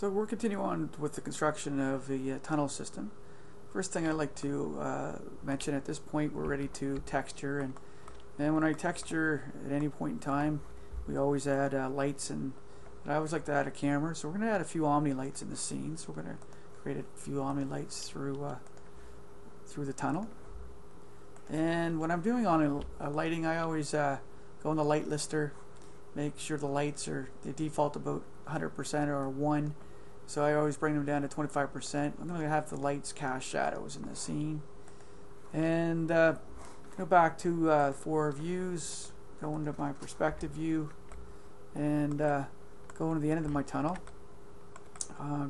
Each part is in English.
So we're continuing on with the construction of the tunnel system. First thing I'd like to mention, at this point we're ready to texture, and when I texture at any point in time we always add lights, and I always like to add a camera, so we're going to add a few Omni lights in the scene. So we're going to create a few Omni lights through the tunnel. And when I'm doing on lighting, I always go in the light lister, make sure the lights are, they default about 100% or 1, so I always bring them down to 25%. I'm going to have the lights cast shadows in the scene, and go back to 4 views, go into my perspective view, and go into the end of my tunnel,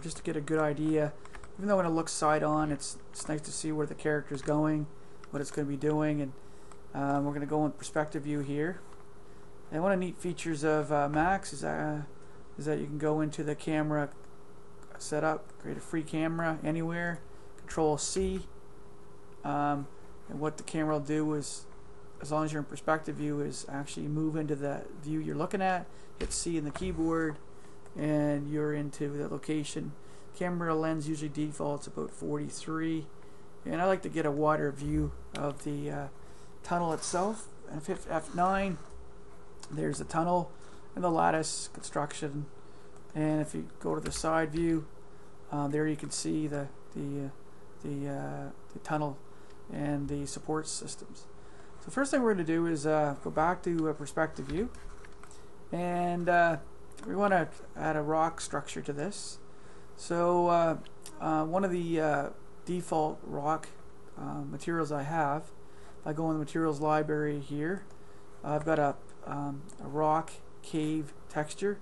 just to get a good idea. Even though when it looks side on, it's nice to see where the character is going, what it's going to be doing, and we're going to go in perspective view here. And one of the neat features of Max is that you can go into the camera setup, create a free camera anywhere, Control C, and what the camera will do is, as long as you're in perspective view, is actually move into the view you're looking at, hit C in the keyboard, and you're into the location. Camera lens usually defaults about 43, and I like to get a wider view of the tunnel itself. And if hit F9, there's the tunnel and the lattice construction, and if you go to the side view, there you can see the tunnel and the support systems. So first thing we're going to do is go back to perspective view, and we want to add a rock structure to this. So one of the default rock materials I have, if I go in the materials library here, I've got a rock cave texture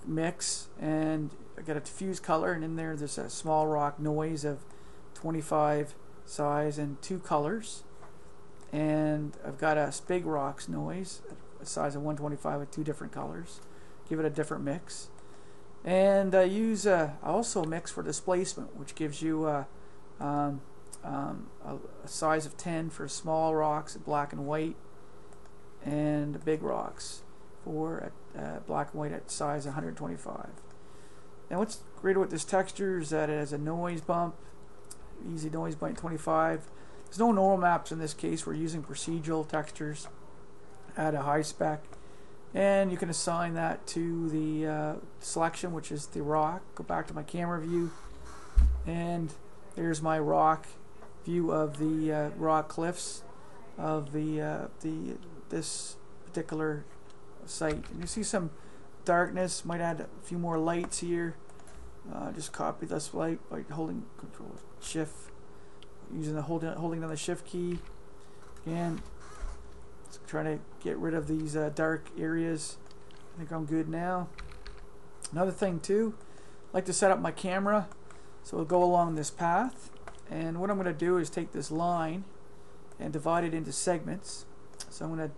mix, and I got a diffuse color, and in there's a small rock noise of 25 size and 2 colors, and I've got a big rocks noise a size of 125 with 2 different colors. Give it a different mix, and I use also mix for displacement, which gives you a size of 10 for small rocks, black and white, and big rocks for black and white at size 125. And what's great about this texture is that it has a noise bump, easy noise bump 25. There's no normal maps in this case. We're using procedural textures at a high spec, and you can assign that to the selection, which is the rock. Go back to my camera view, and there's my rock view of the rock cliffs of this particular site. And you see some darkness. Might add a few more lights here. Just copy this light by holding Control Shift, using the holding down the Shift key. Again, trying to get rid of these dark areas. I think I'm good now. Another thing too, I like to set up my camera so it'll go along this path. And what I'm going to do is take this line and divide it into segments. So I'm going to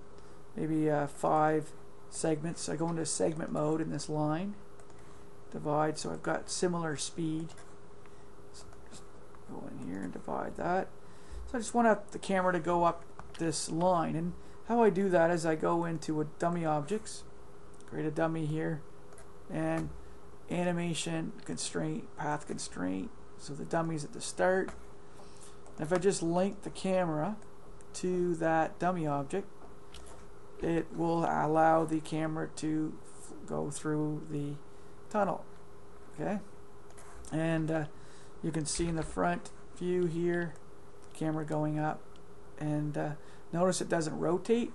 maybe 5 segments. I go into segment mode in this line, divide, so I've got similar speed. So just go in here and divide that. So I just want the camera to go up this line, and how I do that is I go into a dummy objects, create a dummy here, and animation constraint, path constraint, so the dummy's at the start. And if I just link the camera to that dummy object, it will allow the camera to go through the tunnel. Okay, and you can see in the front view here the camera going up, and notice it doesn't rotate.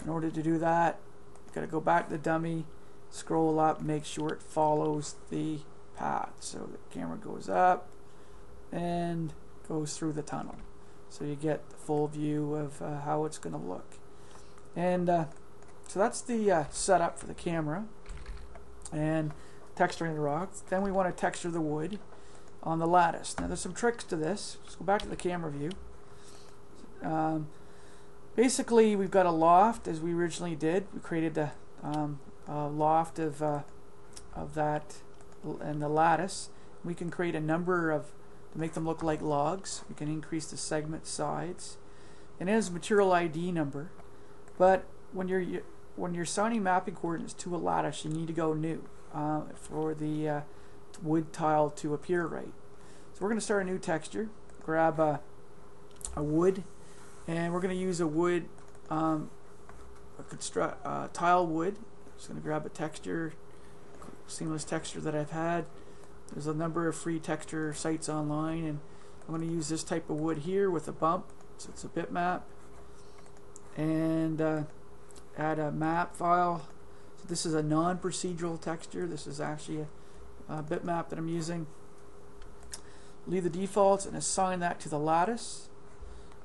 In order to do that, you got to go back to the dummy, scroll up, make sure it follows the path, so the camera goes up and goes through the tunnel, so you get the full view of how it's going to look. And so that's the setup for the camera and texturing the rocks. Then we want to texture the wood on the lattice. Now there's some tricks to this. Just go back to the camera view. Basically, we've got a loft as we originally did. We created a loft of that and the lattice. We can create a number of, to make them look like logs. We can increase the segment size, and it has a material ID number. But when when you're assigning mapping coordinates to a lattice, you need to go new for the wood tile to appear right. So we're going to start a new texture. Grab a wood, and we're going to use a wood, tile wood. Just going to grab a texture, seamless texture that I've had. There's a number of free texture sites online, and I'm going to use this type of wood here with a bump, so it's a bitmap, and add a map file. So this is a non-procedural texture. This is actually a bitmap that I'm using. Leave the defaults and assign that to the lattice.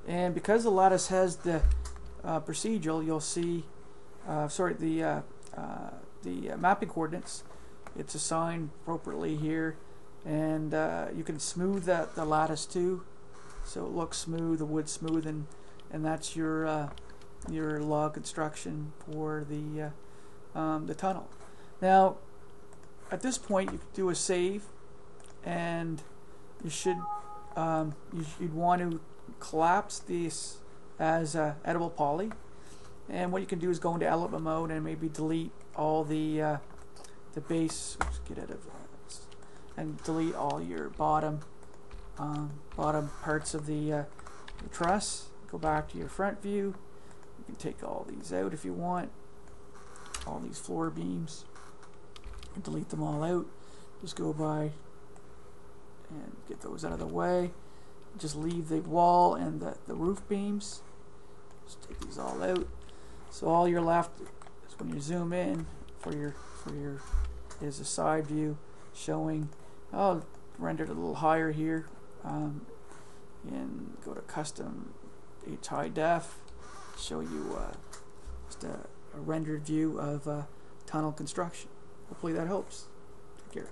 And because the lattice has the procedural, you'll see, the mapping coordinates, it's assigned appropriately here, and you can smooth the lattice too, so it looks smooth, the wood's smooth, and that's your log construction for the tunnel. Now, at this point, you can do a save, and you should you'd want to collapse this as editable poly. And what you can do is go into element mode and maybe delete all the base. Let's get out of and delete all your bottom parts of the truss. Go back to your front view. You can take all these out if you want. All these floor beams. And delete them all out. Just go by and get those out of the way. Just leave the wall and the roof beams. Just take these all out. So all you're left is when you zoom in for your is a side view showing. I'll render it a little higher here, and go to custom H high def. Show you just a rendered view of tunnel construction. Hopefully that helps. Take care.